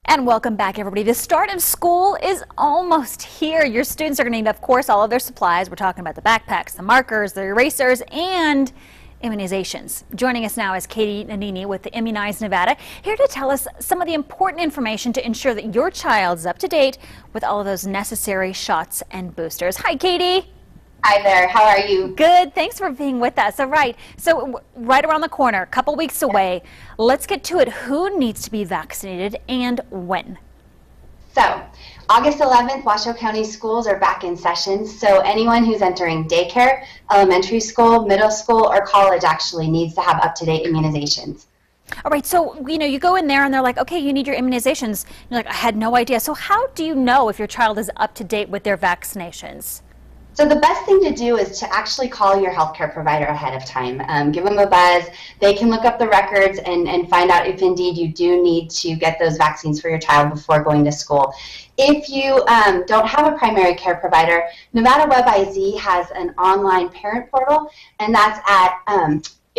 And welcome back, everybody. The start of school is almost here. Your students are going to need, of course, all of their supplies. We're talking about the backpacks, the markers, the erasers, and immunizations. Joining us now is Katie Nanini with the Immunize Nevada, here to tell us some of the important information to ensure that your child's up to date with all of those necessary shots and boosters. Hi, Katie. Hi there, how are you? Good, thanks for being with us. All right, so right around the corner, a couple weeks away, let's get to it. Who needs to be vaccinated and when? So, August 11th, Washoe County schools are back in session, so anyone who's entering daycare, elementary school, middle school, or college actually needs to have up-to-date immunizations. All right, so you go in there and they're like, okay, you need your immunizations. You're like, I had no idea. So how do you know if your child is up to date with their vaccinations? So the best thing to do is to actually call your healthcare provider ahead of time. Give them a buzz. They can look up the records and find out if indeed you do need to get those vaccines for your child before going to school. If you don't have a primary care provider, Nevada WebIZ has an online parent portal, and that's at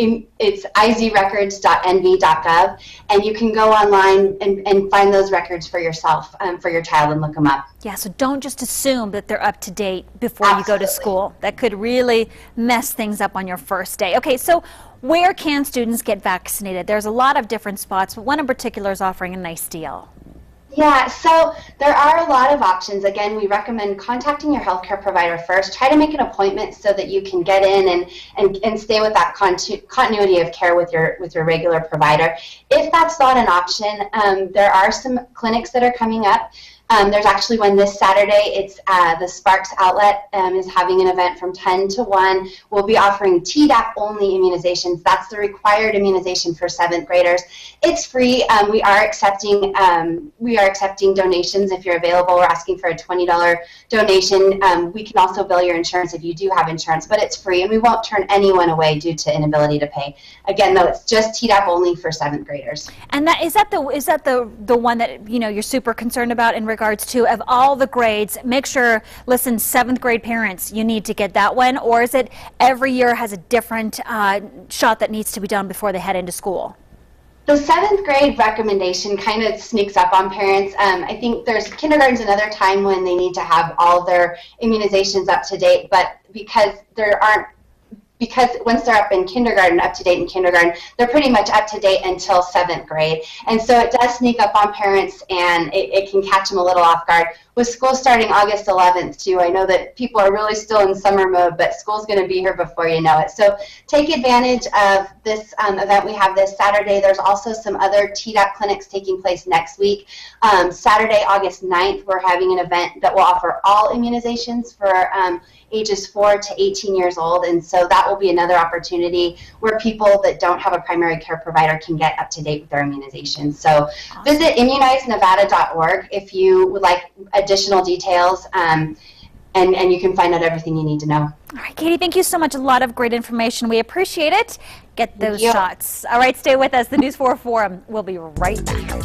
it's izrecords.nv.gov, and you can go online and find those records for yourself, for your child, and look them up. Yeah, so don't just assume that they're up to date before you go to school. That could really mess things up on your first day. Okay, so where can students get vaccinated? There's a lot of different spots, but one in particular is offering a nice deal. Yeah, so there are a lot of options. Again, we recommend contacting your healthcare provider first. Try to make an appointment so that you can get in and stay with that continuity of care with your regular provider. If that's not an option, there are some clinics that are coming up. There's actually one this Saturday. It's the Sparks Outlet is having an event from 10 to 1. We'll be offering Tdap only immunizations. That's the required immunization for 7th graders. It's free. We are accepting donations if you're available. We're asking for a $20 donation. We can also bill your insurance if you do have insurance, but it's free, and we won't turn anyone away due to inability to pay. Again, though, it's just Tdap only for 7th graders. And is that the one that you're super concerned about in regards to, of all the grades, make sure, listen, 7th grade parents, you need to get that one, or is it every year has a different shot that needs to be done before they head into school? The 7th grade recommendation kind of sneaks up on parents. I think kindergarten's another time when they need to have all their immunizations up to date, but because once they're up to date in kindergarten, they're pretty much up to date until 7th grade. And so it does sneak up on parents, and it can catch them a little off guard. With school starting August 11th, too, I know that people are really still in summer mode, but school's going to be here before you know it. So take advantage of this event we have this Saturday. There's also some other Tdap clinics taking place next week. Saturday, August 9th, we're having an event that will offer all immunizations for ages 4 to 18 years old, and so that will be another opportunity where people that don't have a primary care provider can get up to date with their immunizations. So visit immunizenevada.org if you would like additional details, and you can find out everything you need to know. All right, Katie, thank you so much. A lot of great information. We appreciate it. Get those shots. All right, stay with us. The News 4 Forum. We'll be right back.